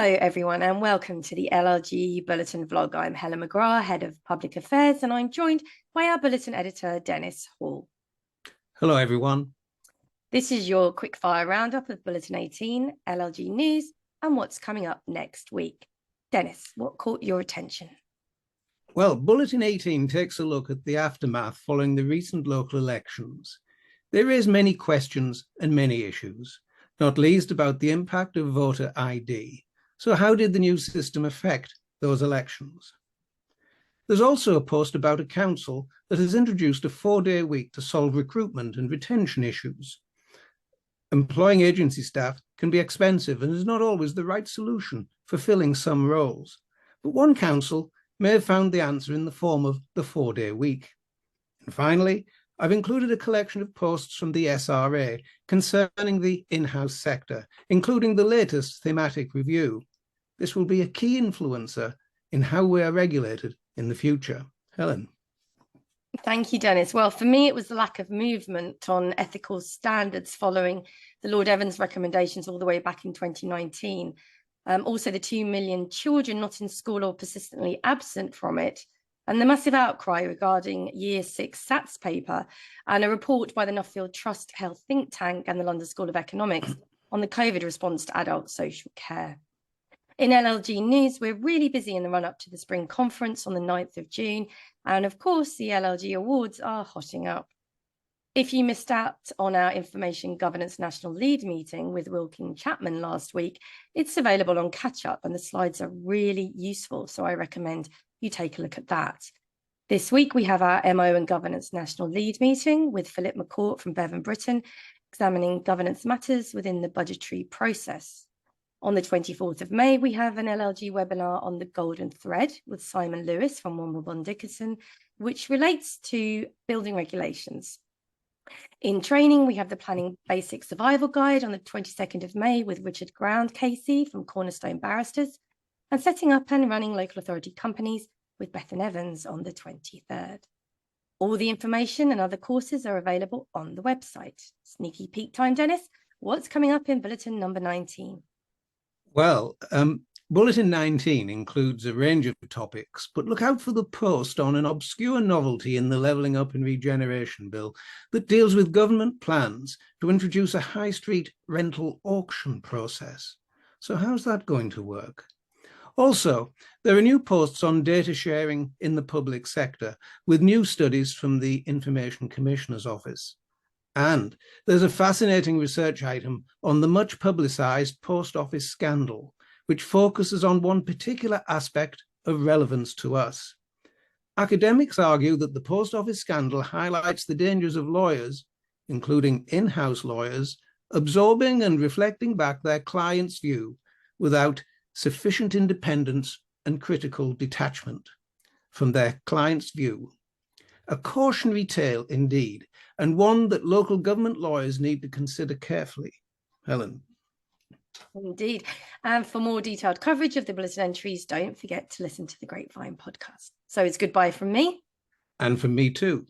Hello, everyone, and welcome to the LLG Bulletin Vlog. I'm Helen McGrath, Head of Public Affairs, and I'm joined by our Bulletin Editor, Dennis Hall. Hello, everyone. This is your quickfire roundup of Bulletin 18, LLG News, and what's coming up next week. Dennis, what caught your attention? Well, Bulletin 18 takes a look at the aftermath following the recent local elections. They raise many questions and many issues, not least about the impact of voter ID. So how did the new system affect those elections? There's also a post about a council that has introduced a 4-day week to solve recruitment and retention issues. Employing agency staff can be expensive and is not always the right solution for filling some roles. But one council may have found the answer in the form of the 4-day week. And finally, I've included a collection of posts from the SRA concerning the in-house sector, including the latest thematic review. This will be a key influencer in how we are regulated in the future. Helen. Thank you, Dennis. Well, for me, it was the lack of movement on ethical standards following the Lord Evans recommendations all the way back in 2019. Also, the 2 million children not in school or persistently absent from it, and the massive outcry regarding Year 6 SATS paper and a report by the Nuffield Trust Health think tank and the London School of Economics on the COVID response to adult social care. In LLG News, we're really busy in the run-up to the spring conference on the 9th of June. And of course, the LLG Awards are hotting up. If you missed out on our Information Governance National Lead meeting with Wilkin Chapman last week, it's available on Catch Up and the slides are really useful. So I recommend you take a look at that. This week, we have our MO and Governance National Lead meeting with Philip McCourt from Bevan Britain, examining governance matters within the budgetary process. On the 24th of May, we have an LLG webinar on the Golden Thread with Simon Lewis from Wimbledon Dickinson, which relates to building regulations. In training, we have the Planning Basic Survival Guide on the 22nd of May with Richard Ground Casey from Cornerstone Barristers, and setting up and running local authority companies with Bethan Evans on the 23rd. All the information and other courses are available on the website. Sneaky peek time, Dennis. What's coming up in Bulletin number 19? Well, Bulletin 19 includes a range of topics, but look out for the post on an obscure novelty in the Levelling Up and Regeneration Bill that deals with government plans to introduce a high street rental auction process. So how's that going to work? Also, there are new posts on data sharing in the public sector with new studies from the Information Commissioner's Office. And there's a fascinating research item on the much publicised post office scandal, which focuses on one particular aspect of relevance to us. Academics argue that the post office scandal highlights the dangers of lawyers, including in-house lawyers, absorbing and reflecting back their client's view without sufficient independence and critical detachment from their client's view. A cautionary tale indeed, and one that local government lawyers need to consider carefully. Helen. Indeed. And for more detailed coverage of the bulletin entries, don't forget to listen to the Grapevine podcast. So it's goodbye from me. And from me too.